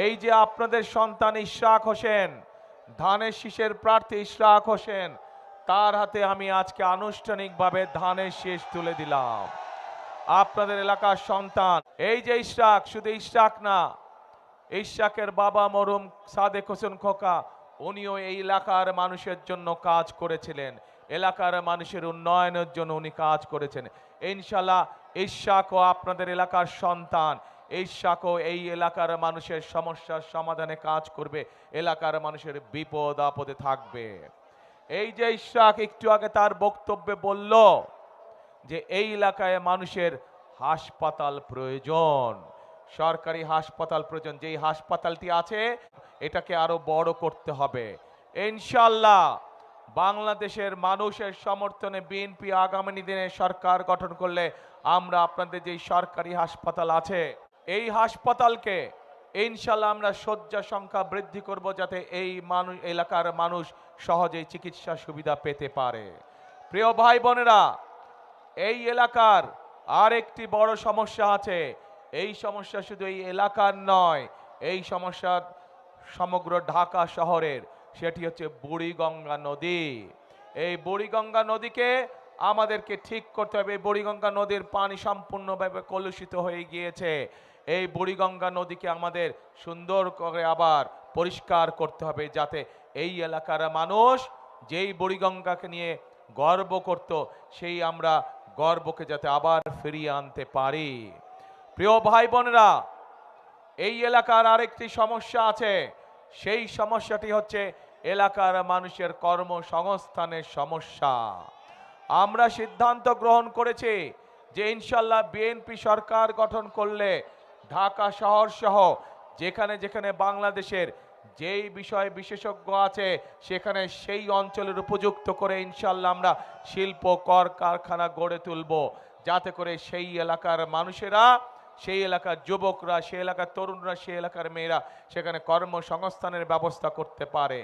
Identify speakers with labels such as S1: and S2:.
S1: এই যে আপনাদের সন্তান ইশরাক হোসেন, ধানের শীষের প্রার্থী ইশরাক হোসেন, তার হাতে আমি আজকে আনুষ্ঠানিকভাবে ধানের শীষ তুলে দিলাম। আপনাদের এলাকার সন্তান এই যে ইশরাক, শুধু ইশরাক না, ইশরাকের বাবা মরহুম সাদেক হোসেন খোকা, উনিও এই এলাকার মানুষের জন্য কাজ করেছিলেন, এলাকার মানুষের উন্নয়নের জন্য উনি কাজ করেছেন। ইনশাল্লাহ ইশরাকও আপনাদের এলাকার সন্তান, ইশরাকও এই এলাকার মানুষের সমস্যার সমাধানে কাজ করবে, এলাকার মানুষের বিপদ আপদে থাকবে। এই যে ইশরাক একটু আগে তার বক্তব্যে বলল যে এই এলাকায় মানুষের হাসপাতাল প্রয়োজন, সরকারি হাসপাতাল প্রয়োজন, যেই হাসপাতালটি আছে এটাকে আরো বড় করতে হবে। ইনশাআল্লাহ বাংলাদেশের মানুষের সমর্থনে বিএনপি আগামী দিনে সরকার গঠন করলে আমরা আপনাদের যেই সরকারি হাসপাতাল আছে এই হাসপাতালকে ইনশাআল্লাহ আমরা শয্যা সংখ্যা বৃদ্ধি করব, যাতে এই মানুষ এলাকার মানুষ সহজেই চিকিৎসা সুবিধা পেতে পারে। প্রিয় ভাই বোনেরা, এই এলাকার আর একটি বড় সমস্যা আছে। এই সমস্যা শুধু এই এলাকার নয়, এই সমস্যা সমগ্র ঢাকা শহরের। সেটি হচ্ছে বুড়িগঙ্গা নদী। এই বুড়িগঙ্গা নদীকে আমাদেরকে ঠিক করতে হবে। বুড়িগঙ্গা নদীর পানি সম্পূর্ণভাবে কলুষিত হয়ে গিয়েছে। এই বুড়িগঙ্গা নদীকে আমাদের সুন্দর করে আবার পরিষ্কার করতে হবে, যাতে এই এলাকার মানুষ যেই বুড়িগঙ্গাকে নিয়ে গর্ব করত, সেই আমরা গর্বকে যাতে আবার ফিরিয়ে আনতে পারি। প্রিয় ভাই বোনেরা, এই এলাকার আরেকটি সমস্যা আছে। সেই সমস্যাটি হচ্ছে এলাকার মানুষের কর্মসংস্থানের সমস্যা। আমরা সিদ্ধান্ত গ্রহণ করেছি যে ইনশাল্লাহ বিএনপি সরকার গঠন করলে ঢাকা শহর সহ যেখানে যেখানে বাংলাদেশের যেই বিষয়ে বিশেষজ্ঞ আছে সেখানে সেই অঞ্চলের উপযুক্ত করে ইনশাল্লাহ আমরা শিল্প কর কারখানা গড়ে তুলব, যাতে করে সেই এলাকার মানুষেরা, সেই এলাকার যুবকরা, সেই এলাকার তরুণরা, সেই এলাকার মেয়েরা সেখানে কর্মসংস্থানের ব্যবস্থা করতে পারে।